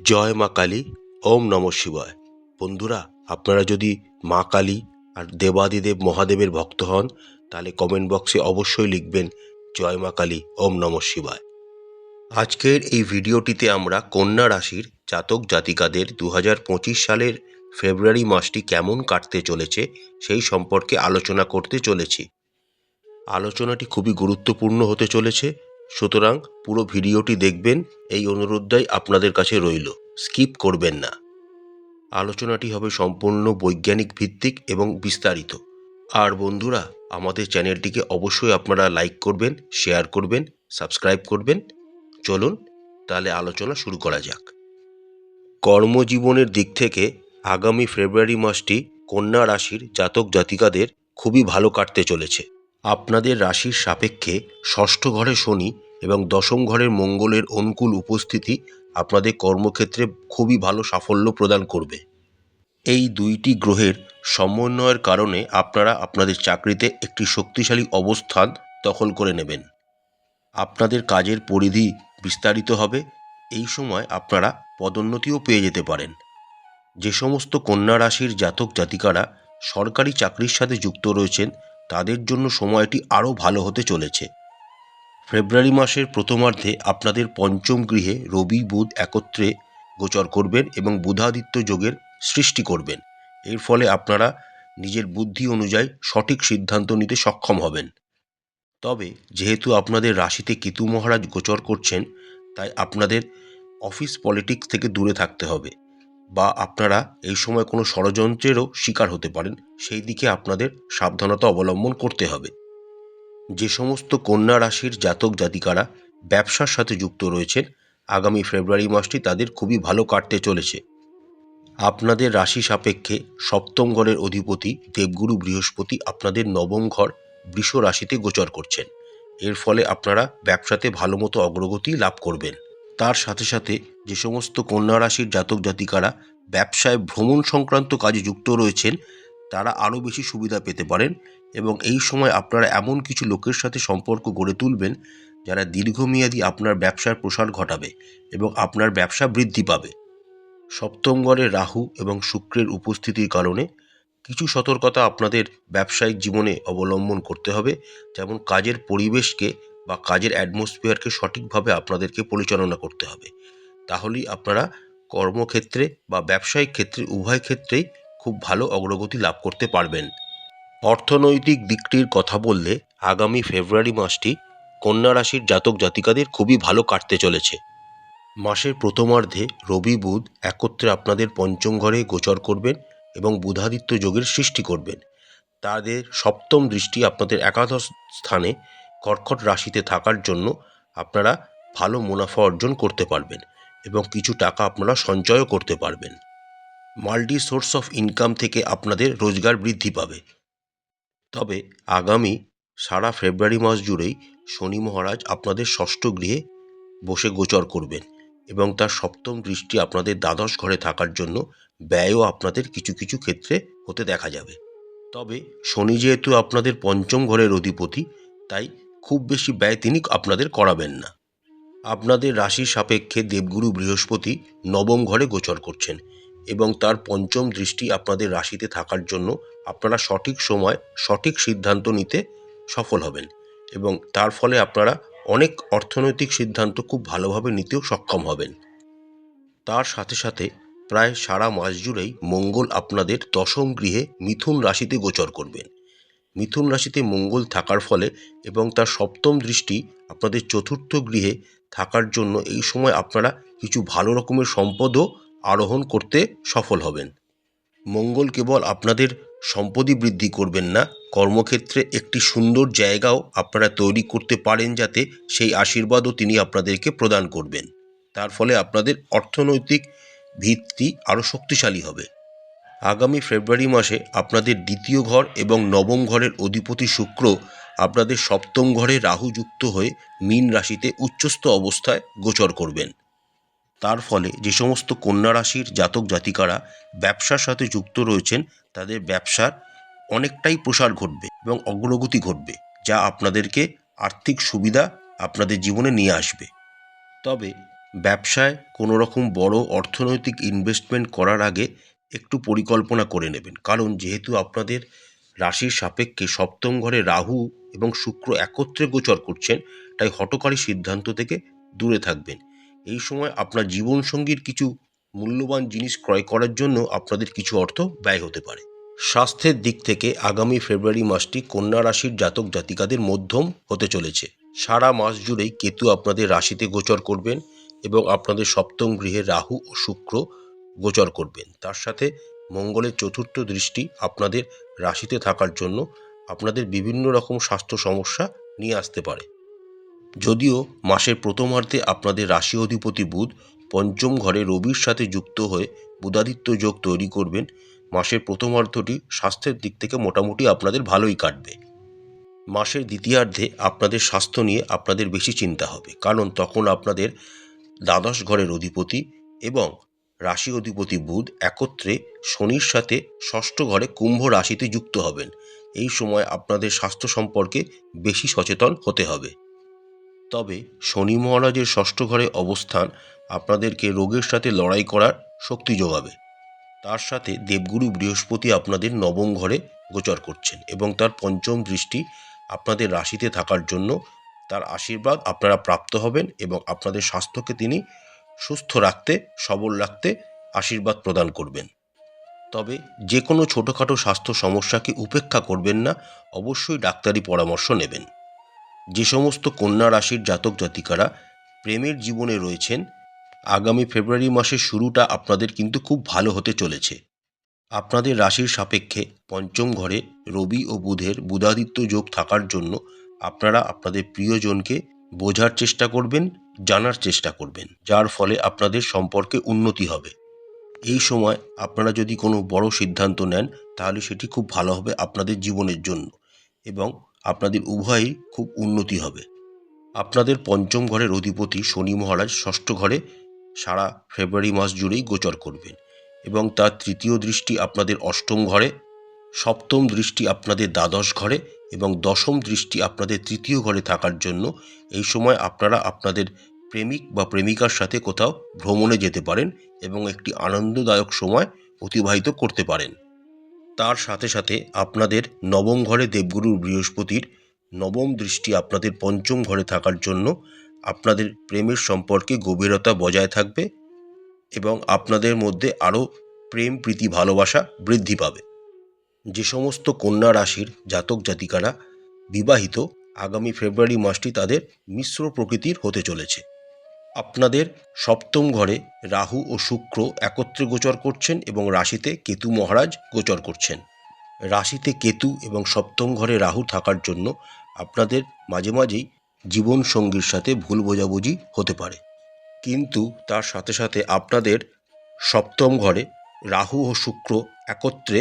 জয় মা কালী। ওম নমঃ শিবায়। বন্ধুরা, আপনারা যদি মা কালী আর দেবাদিদেব মহাদেবের ভক্ত হন, তাহলে কমেন্ট বক্সে অবশ্যই লিখবেন জয় মা কালী, ওম নমঃ শিবায়। আজকের এই ভিডিওটিতে আমরা কন্যা রাশির জাতক জাতিকাদের 2025 সালের ফেব্রুয়ারি মাসটি কেমন কাটতে চলেছে সেই সম্পর্কে আলোচনা করতে চলেছি। আলোচনাটি খুবই গুরুত্বপূর্ণ হতে চলেছে, সুতরাং পুরো ভিডিওটি দেখবেন, এই অনুরোধটাই আপনাদের কাছে রইল। স্কিপ করবেন না। আলোচনাটি হবে সম্পূর্ণ বৈজ্ঞানিক ভিত্তিক এবং বিস্তারিত। আর বন্ধুরা, আমাদের চ্যানেলটিকে অবশ্যই আপনারা লাইক করবেন, শেয়ার করবেন, সাবস্ক্রাইব করবেন। চলুন তাহলে আলোচনা শুরু করা যাক। কর্মজীবনের দিক থেকে আগামী ফেব্রুয়ারি মাসটি কন্যা রাশির জাতক জাতিকাদের খুবই ভালো কাটতে চলেছে। আপনাদের রাশির সাপেক্ষে ষষ্ঠ ঘরে শনি এবং দশম ঘরের মঙ্গলের অনুকূল উপস্থিতি আপনাদের কর্মক্ষেত্রে খুবই ভালো সাফল্য প্রদান করবে। এই দুইটি গ্রহের সমন্বয়ের কারণে আপনারা আপনাদের চাকরিতে একটি শক্তিশালী অবস্থান দখল করে নেবেন। আপনাদের কাজের পরিধি বিস্তারিত হবে। এই সময় আপনারা পদোন্নতিও পেয়ে যেতে পারেন। যে সমস্ত কন্যা রাশির জাতক জাতিকারা সরকারি চাকরির সাথে যুক্ত রয়েছেন, তাদের জন্য সময়টি আরও ভালো হতে চলেছে। ফেব্রুয়ারি মাসের প্রথমার্ধে আপনাদের পঞ্চম গৃহে রবি বুধ একত্রে গোচর করবেন এবং বুধাদিত্য যোগের সৃষ্টি করবেন। এর ফলে আপনারা নিজের বুদ্ধি অনুযায়ী সঠিক সিদ্ধান্ত নিতে সক্ষম হবেন। তবে যেহেতু আপনাদের রাশিতে কেতু মহারাজ গোচর করছেন, তাই আপনাদের অফিস পলিটিক্স থেকে দূরে থাকতে হবে, বা আপনারা এই সময় কোনো ষড়যন্ত্রেরও শিকার হতে পারেন। সেই দিকে আপনাদের সাবধানতা অবলম্বন করতে হবে। যে সমস্ত কন্যা রাশির জাতক জাতিকারা ব্যবসার সাথে যুক্ত রয়েছেন, আগামী ফেব্রুয়ারি মাসটি তাদের খুবই ভালো কাটতে চলেছে। আপনাদের রাশি সাপেক্ষে সপ্তম ঘরের অধিপতি দেবগুরু বৃহস্পতি আপনাদের নবম ঘর বৃষ রাশিতে গোচর করছেন। এর ফলে আপনারা ব্যবসাতে ভালো মতো অগ্রগতি লাভ করবেন। তার সাথে সাথে যে সমস্ত কন্যা রাশির জাতক জাতিকারা ব্যবসায় ভ্রমণ সংক্রান্ত কাজে যুক্ত রয়েছেন, তারা আরও বেশি সুবিধা পেতে পারেন এবং এই সময় আপনারা এমন কিছু লোকের সাথে সম্পর্ক গড়ে তুলবেন যারা দীর্ঘমেয়াদী আপনার ব্যবসার প্রসার ঘটাবে এবং আপনার ব্যবসা বৃদ্ধি পাবে। সপ্তম ঘরে রাহু এবং শুক্রের উপস্থিতির কারণে কিছু সতর্কতা আপনাদের ব্যবসায়িক জীবনে অবলম্বন করতে হবে, যেমন কাজের পরিবেশকে বা কাজের অ্যাটমসফিয়ারকে সঠিকভাবে আপনাদেরকে পরিচালনা করতে হবে। তাহলেই আপনারা কর্মক্ষেত্রে বা ব্যবসায়িক ক্ষেত্রে উভয় ক্ষেত্রেই খুব ভালো অগ্রগতি লাভ করতে পারবেন। অর্থনৈতিক দিকটির কথা বললে আগামী ফেব্রুয়ারি মাসটি কন্যা রাশির জাতক জাতিকাদের খুবই ভালো কাটতে চলেছে। মাসের প্রথমার্ধে রবি বুধ একত্রে আপনাদের পঞ্চম ঘরে গোচর করবেন এবং বুধাদিত্য যোগের সৃষ্টি করবেন। তাদের সপ্তম দৃষ্টি আপনাদের একাদশ স্থানে কর্কট রাশিতে থাকার জন্য আপনারা ভালো মুনাফা অর্জন করতে পারবেন এবং কিছু টাকা আপনারা সঞ্চয়ও করতে পারবেন। মাল্টি সোর্স অফ ইনকাম থেকে আপনাদের রোজগার বৃদ্ধি পাবে। তবে আগামী সারা ফেব্রুয়ারি মাস জুড়েই শনি মহারাজ আপনাদের ষষ্ঠ গৃহে বসে গোচর করবেন এবং তার সপ্তম দৃষ্টি আপনাদের দ্বাদশ ঘরে থাকার জন্য ব্যয়ও আপনাদের কিছু কিছু ক্ষেত্রে হতে দেখা যাবে। তবে শনি যেহেতু আপনাদের পঞ্চম ঘরের অধিপতি, তাই খুব বেশি ব্যয় তিনি আপনাদের করাবেন না। আপনাদের রাশির সাপেক্ষে দেবগুরু বৃহস্পতি নবম ঘরে গোচর করছেন এবং তার পঞ্চম দৃষ্টি আপনাদের রাশিতে থাকার জন্য আপনারা সঠিক সময় সঠিক সিদ্ধান্ত নিতে সফল হবেন এবং তার ফলে আপনারা অনেক অর্থনৈতিক সিদ্ধান্ত খুব ভালোভাবে নিতেও সক্ষম হবেন। তার সাথে সাথে প্রায় সারা মাস জুড়েই মঙ্গল আপনাদের দশম গৃহে মিথুন রাশিতে গোচর করবেন। মিথুন রাশিতে মঙ্গল থাকার ফলে এবং তার সপ্তম দৃষ্টি আপনাদের চতুর্থ গৃহে থাকার জন্য এই সময় আপনারা কিছু ভালো রকমের সম্পদও আরোহণ করতে সফল হবেন। মঙ্গল কেবল আপনাদের সম্পদই বৃদ্ধি করবেন না, কর্মক্ষেত্রে একটি সুন্দর জায়গাও আপনারা তৈরি করতে পারেন, যাতে সেই আশীর্বাদও তিনি আপনাদেরকে প্রদান করবেন। তার ফলে আপনাদের অর্থনৈতিক ভিত্তি আরও শক্তিশালী হবে। আগামী ফেব্রুয়ারি মাসে আপনাদের দ্বিতীয় ঘর এবং নবম ঘরের অধিপতি শুক্র আপনাদের সপ্তম ঘরে রাহু যুক্ত হয়ে মীন রাশিতে উচ্চস্থ অবস্থায় গোচর করবেন। তার ফলে যে সমস্ত কন্যা রাশির জাতক জাতিকারা ব্যবসার সাথে যুক্ত রয়েছেন, তাদের ব্যবসার অনেকটাই প্রসার ঘটবে এবং অগ্রগতি ঘটবে, যা আপনাদেরকে আর্থিক সুবিধা আপনাদের জীবনে নিয়ে আসবে। তবে ব্যবসায় কোনো রকম বড় অর্থনৈতিক ইনভেস্টমেন্ট করার আগে একটু পরিকল্পনা করে নেবেন, কারণ যেহেতু আপনাদের রাশির সাপেক্ষে সপ্তম ঘরে রাহু এবং শুক্র একত্রে গোচর করছেন, তাই হঠকারী সিদ্ধান্ত থেকে দূরে থাকবেন। এই সময় আপনার জীবনসঙ্গীর কিছু মূল্যবান জিনিস ক্রয় করার জন্য আপনাদের কিছু অর্থ ব্যয় হতে পারে। স্বাস্থ্যের দিক থেকে আগামী ফেব্রুয়ারি মাসটি কন্যা রাশির জাতক জাতিকাদের মধ্যম হতে চলেছে। সারা মাস জুড়েই কেতু আপনাদের রাশিতে গোচর করবেন এবং আপনাদের সপ্তম গৃহে রাহু ও শুক্র গোচর করবেন। তার সাথে মঙ্গলের চতুর্থ দৃষ্টি আপনাদের রাশিতে থাকার জন্য আপনাদের বিভিন্ন রকম স্বাস্থ্য সমস্যা নিয়ে আসতে পারে। যদিও মাসের প্রথমার্ধে আপনাদের রাশি অধিপতি বুধ পঞ্চম ঘরে রবির সাথে যুক্ত হয়ে বুধাদিত্য যোগ তৈরি করবেন, মাসের প্রথমার্ধটি স্বাস্থ্যের দিক থেকে মোটামুটি আপনাদের ভালোই কাটবে। মাসের দ্বিতীয়ার্ধে আপনাদের স্বাস্থ্য নিয়ে আপনাদের বেশি চিন্তা হবে, কারণ তখন আপনাদের দ্বাদশ ঘরের অধিপতি এবং রাশি অধিপতি বুধ একত্রে শনির সাথে ষষ্ঠ ঘরে কুম্ভ রাশিতে যুক্ত হবেন। এই সময় আপনাদের স্বাস্থ্য সম্পর্কে বেশি সচেতন হতে হবে। তবে শনি মহারাজের ষষ্ঠ ঘরে অবস্থান আপনাদেরকে রোগের সাথে লড়াই করার শক্তি যোগাবে। তার সাথে দেবগুরু বৃহস্পতি আপনাদের নবম ঘরে গোচর করছেন এবং তার পঞ্চম দৃষ্টি আপনাদের রাশিতে থাকার জন্য তার আশীর্বাদ আপনারা প্রাপ্ত হবেন এবং আপনাদের স্বাস্থ্যকে তিনি সুস্থ রাখতে, সবল রাখতে আশীর্বাদ প্রদান করবেন। তবে যে কোনো ছোটোখাটো স্বাস্থ্য সমস্যাকে উপেক্ষা করবেন না, অবশ্যই ডাক্তারি পরামর্শ নেবেন। যে সমস্ত কন্যা রাশির জাতক জাতিকারা প্রেমের জীবনে রয়েছেন, আগামী ফেব্রুয়ারি মাসের শুরুটা আপনাদের কিন্তু খুব ভালো হতে চলেছে। আপনাদের রাশির সাপেক্ষে পঞ্চম ঘরে রবি ও বুধের বুধাদিত্য যোগ থাকার জন্য আপনারা আপনাদের প্রিয়জনকে বোঝার চেষ্টা করবেন, জানার চেষ্টা করবেন, যার ফলে আপনাদের সম্পর্কে উন্নতি হবে। এই সময় আপনারা যদি কোনো বড় সিদ্ধান্ত নেন, তাহলে সেটি খুব ভালো হবে আপনাদের জীবনের জন্য এবং আপনাদের উভয়ই খুব উন্নতি হবে। আপনাদের পঞ্চম ঘরের অধিপতি শনি মহারাজ ষষ্ঠ ঘরে সারা ফেব্রুয়ারি মাস জুড়েই গোচর করবেন এবং তার তৃতীয় দৃষ্টি আপনাদের অষ্টম ঘরে, সপ্তম দৃষ্টি আপনাদের দ্বাদশ ঘরে এবং দশম দৃষ্টি আপনাদের তৃতীয় ঘরে থাকার জন্য এই সময় আপনারা আপনাদের প্রেমিক বা প্রেমিকার সাথে কোথাও ভ্রমণে যেতে পারেন এবং একটি আনন্দদায়ক সময় অতিবাহিত করতে পারেন। তার সাথে সাথে আপনাদের নবম ঘরে দেবগুরু বৃহস্পতির নবম দৃষ্টি আপনাদের পঞ্চম ঘরে থাকার জন্য আপনাদের প্রেমের সম্পর্কে গভীরতা বজায় থাকবে এবং আপনাদের মধ্যে আরও প্রেম, প্রীতি, ভালোবাসা বৃদ্ধি পাবে। যে সমস্ত কন্যা রাশির জাতক জাতিকারা বিবাহিত, আগামী ফেব্রুয়ারি মাসটি তাদের মিশ্র প্রকৃতির হতে চলেছে। আপনাদের সপ্তম ঘরে রাহু ও শুক্র একত্রে গোচর করছেন এবং রাশিতে কেতু মহারাজ গোচর করছেন। রাশিতে কেতু এবং সপ্তম ঘরে রাহু থাকার জন্য আপনাদের মাঝে মাঝেই জীবনসঙ্গীর সাথে ভুল বোঝাবুঝি হতে পারে, কিন্তু তার সাথে সাথে আপনাদের সপ্তম ঘরে রাহু ও শুক্র একত্রে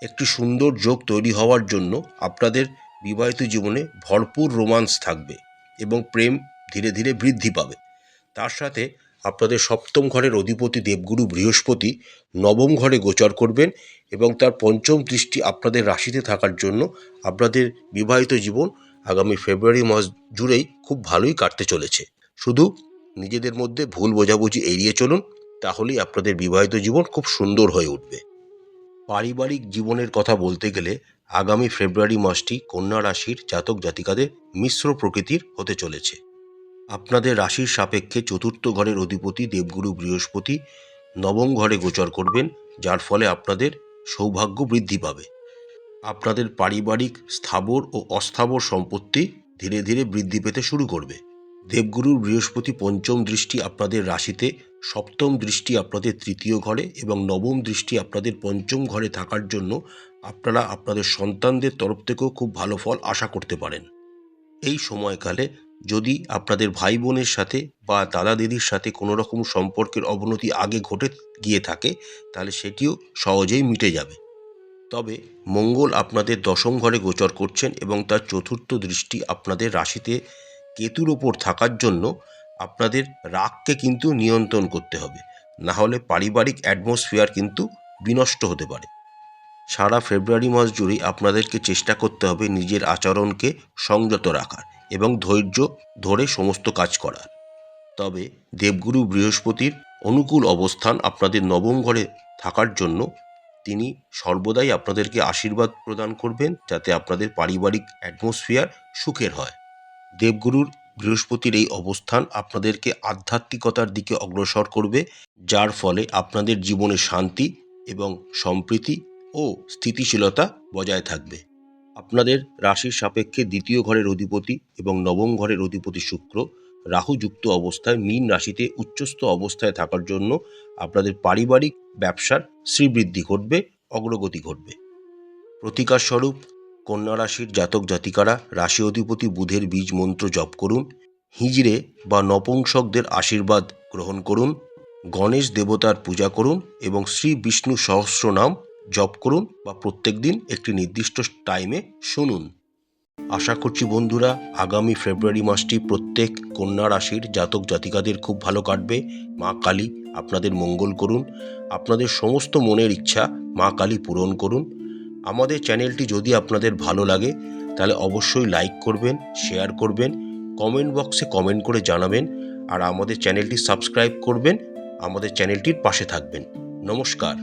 একটি সুন্দর যোগ তৈরি হওয়ার জন্য আপনাদের বিবাহিত জীবনে ভরপুর রোমান্স থাকবে এবং প্রেম ধীরে ধীরে বৃদ্ধি পাবে। তার সাথে আপনাদের সপ্তম ঘরের অধিপতি দেবগুরু বৃহস্পতি নবম ঘরে গোচর করবেন এবং তার পঞ্চম দৃষ্টি আপনাদের রাশিতে থাকার জন্য আপনাদের বিবাহিত জীবন আগামী ফেব্রুয়ারি মাস জুড়েই খুব ভালোই কাটতে চলেছে। শুধু নিজেদের মধ্যে ভুল বোঝাবুঝি এড়িয়ে চলুন, তাহলেই আপনাদের বিবাহিত জীবন খুব সুন্দর হয়ে উঠবে। পারিবারিক জীবনের কথা বলতে গেলে আগামী ফেব্রুয়ারি মাসটি কন্যা রাশির জাতক জাতিকাদের মিশ্র প্রকৃতির হতে চলেছে। আপনাদের রাশির সাপেক্ষে চতুর্থ ঘরের অধিপতি দেবগুরু বৃহস্পতি নবম ঘরে গোচর করবেন, যার ফলে আপনাদের সৌভাগ্য বৃদ্ধি পাবে। আপনাদের পারিবারিক স্থাবর ও অস্থাবর সম্পত্তি ধীরে ধীরে বৃদ্ধি পেতে শুরু করবে। দেবগুরুর বৃহস্পতি পঞ্চম দৃষ্টি আপনাদের রাশিতে, সপ্তম দৃষ্টি আপনাদের তৃতীয় ঘরে এবং নবম দৃষ্টি আপনাদের পঞ্চম ঘরে থাকার জন্য আপনারা আপনাদের সন্তানদের তরফ থেকেও খুব ভালো ফল আশা করতে পারেন। এই সময়কালে যদি আপনাদের ভাই বোনের সাথে বা দাদা দিদির সাথে কোনো রকম সম্পর্কের অবনতি আগে ঘটে গিয়ে থাকে, তাহলে সেটিও সহজেই মিটে যাবে। তবে মঙ্গল আপনাদের দশম ঘরে গোচর করছেন এবং তার চতুর্থ দৃষ্টি আপনাদের রাশিতে কেতুর ওপর থাকার জন্য আপনাদের রাগকে কিন্তু নিয়ন্ত্রণ করতে হবে, না হলে পারিবারিক অ্যাটমসফিয়ার কিন্তু বিনষ্ট হতে পারে। সারা ফেব্রুয়ারি মাস জুড়েই আপনাদেরকে চেষ্টা করতে হবে নিজের আচরণকে সংযত রাখার এবং ধৈর্য ধরে সমস্ত কাজ করার। তবে দেবগুরু বৃহস্পতির অনুকূল অবস্থান আপনাদের নবম ঘরে থাকার জন্য তিনি সর্বদাই আপনাদেরকে আশীর্বাদ প্রদান করবেন যাতে আপনাদের পারিবারিক অ্যাটমসফিয়ার সুখের হয়। দেবগুরুর বৃহস্পতির এই অবস্থান আপনাদেরকে আধ্যাত্মিকতার দিকে অগ্রসর করবে, যার ফলে আপনাদের জীবনে শান্তি এবং সম্প্রীতি ও স্থিতিশীলতা বজায় থাকবে। আপনাদের রাশির সাপেক্ষে দ্বিতীয় ঘরের অধিপতি এবং নবম ঘরের অধিপতি শুক্র রাহু যুক্ত অবস্থায় মীন রাশিতে উচ্চস্থ অবস্থায় থাকার জন্য আপনাদের পারিবারিক ব্যবসার শ্রীবৃদ্ধি ঘটবে, অগ্রগতি ঘটবে। প্রতিকার স্বরূপ কন্যা রাশির জাতক জাতিকারা রাশি অধিপতি বুধের বীজ মন্ত্র জপ করুন, হিজড়ে বা নপুংসকদের আশীর্বাদ গ্রহণ করুন, গণেশ দেবতার পূজা করুন এবং শ্রী বিষ্ণু সহস্রনাম জপ করুন বা প্রত্যেক দিন একটি নির্দিষ্ট টাইমে শুনুন। আশা করছি বন্ধুরা আগামী ফেব্রুয়ারি মাসটি প্রত্যেক কন্যা রাশির জাতক জাতিকাদের খুব ভালো কাটবে। মা কালী আপনাদের মঙ্গল করুন, আপনাদের সমস্ত মনের ইচ্ছা মা কালী পূরণ করুন। আমাদের চ্যানেলটি যদি আপনাদের ভালো লাগে তাহলে অবশ্যই লাইক করবেন, শেয়ার করবেন, কমেন্ট বক্সে কমেন্ট করে জানাবেন আর আমাদের চ্যানেলটি সাবস্ক্রাইব করবেন, আমাদের চ্যানেলটির পাশে থাকবেন। নমস্কার।